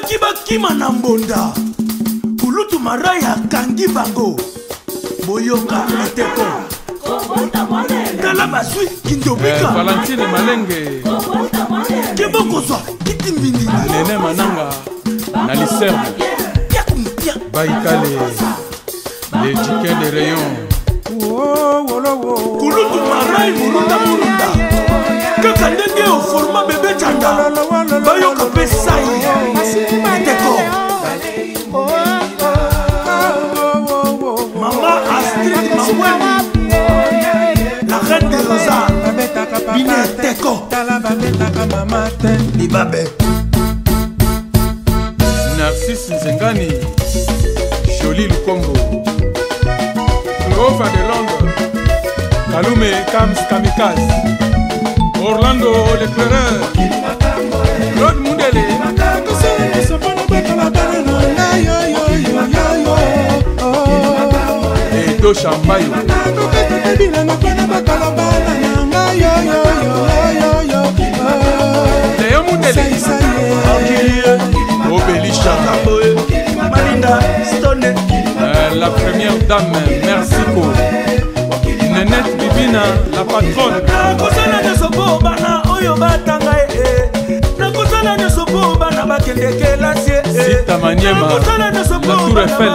Balobaki bakima na mbonda kulutu maraya kangi bango boyoka eteko tala baswi kindobika Valentine Malenge kebokozwa kitimbindi Nene Mananga na Liserbe Baïkale les tickets de rayon kulutu marai murunda kaka ndenge oforma bebe chanda bayoka pe sai eteko Maman Astrid Mawani, la reine des Rosales, Bine Teko, Libabe, Narcisse Nzengani, Jolie Lukombo, Nova de Londres, Kalume Kams Kamikaze, Orlando Leclereur, Claude Mundele, Edo Chambayo, Léo Mundele, Obelisha, Malinda Stone, la première dame, merci pour Nenette Bibina, la patronne. Nakosala nyosopo bana oyo batanga nakosala nyosopo bana bakende kelasie Sita Maniema, la Tour Eiffel,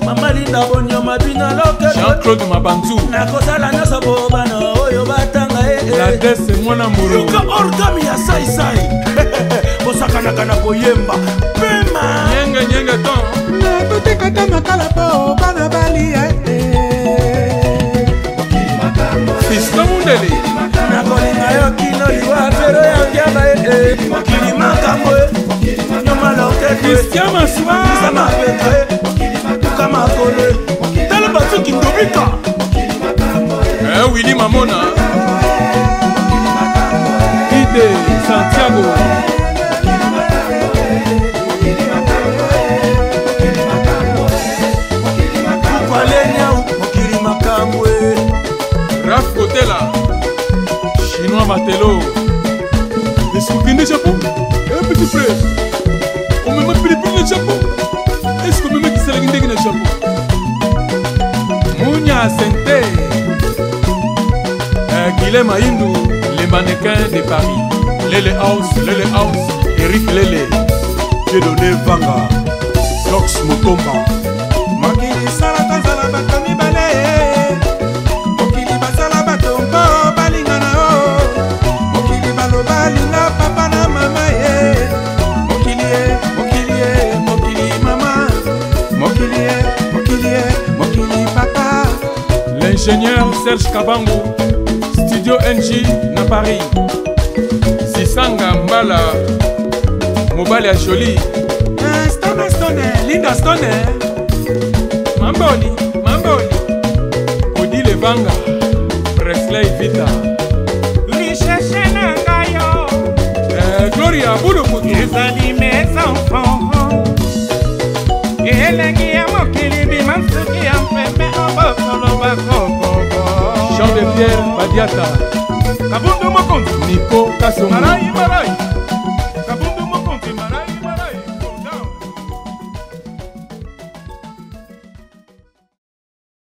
Mama Linda Bonyo Mabina Loke Jean-Claude Mabanzou, nakosala nyosopo bana oyo batanga la Desse Mwana Mourou, Yuka orgami ya sai sai Osakana kana koyemba Pema Nyenge ton Nakotekata makala po bana bali Fiston Mundele, Nakolinga yo kino liwa pero ya ngiaba Mokili makambo Nyoma loke Christian Maswa, Sama pete Kama kole Tala batu kindobika Willy Mamona, Ide Santiago, Kupalenya Mokili makambo Raf Kotela, Chinois Matelo, les souvenirs de Japon, un petit frère, on me met plus de Japon, est-ce qu'on me met qui s'est réglé dans le Japon? Mounia Sente, Guilhem Aïndou, les mannequins de Paris, Lele House, Eric Lele, Dieudonné Vanga, Dox Mutomba, Mokili sala kazala bato mibale Mokili basala bato mpo balingana o Mokili baloba linga papa na mama ye Mokili mama Mokili papa l'ingénieur Serge Kabango, Studio NJ na Paris, Sisanga Mbala, Mobali à Jolie, Stone, Linda Stone Mamboli, Odile Vanga, Presley Vita, Richesse nangayo Gloria Bouloukout, ezali mes enfants elengi ya mokili bimansuki ya mpeme obokolo bakokoko Jean de Pierre Badiata, kabundu mokonzi Nico Kassongo, Marai